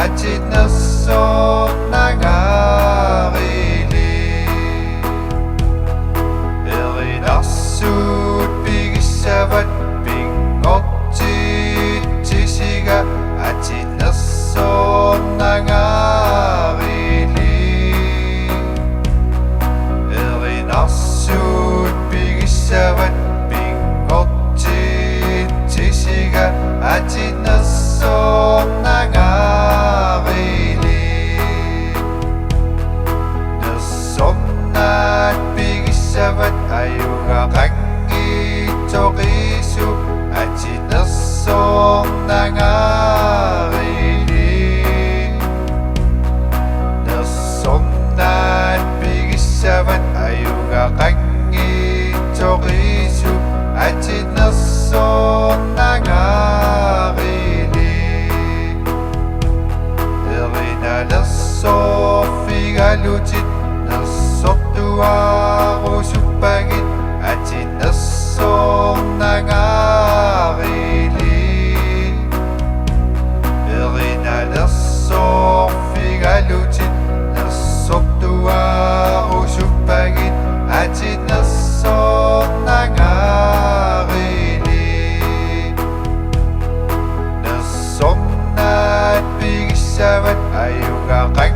at sinasok ng arili. Erinasut pigisavat pingot titisiga at sinasok ng arili. Erinasut pigisavat pingot titisiga at sinasok ng arili. Nasomnat pigisavat ayuga kangitokisu at sinasok ng arili. Nasomnat pigisavat ayuga kangitokisu at sinasok ng arili. Erinalasof igalutit nasok tuwa ko supagit at sinasok ng arili. Erinalasof igalutit nasok tuwa ko supagit at sinasok ng arili. Nasomnat pigisavat ayuga kang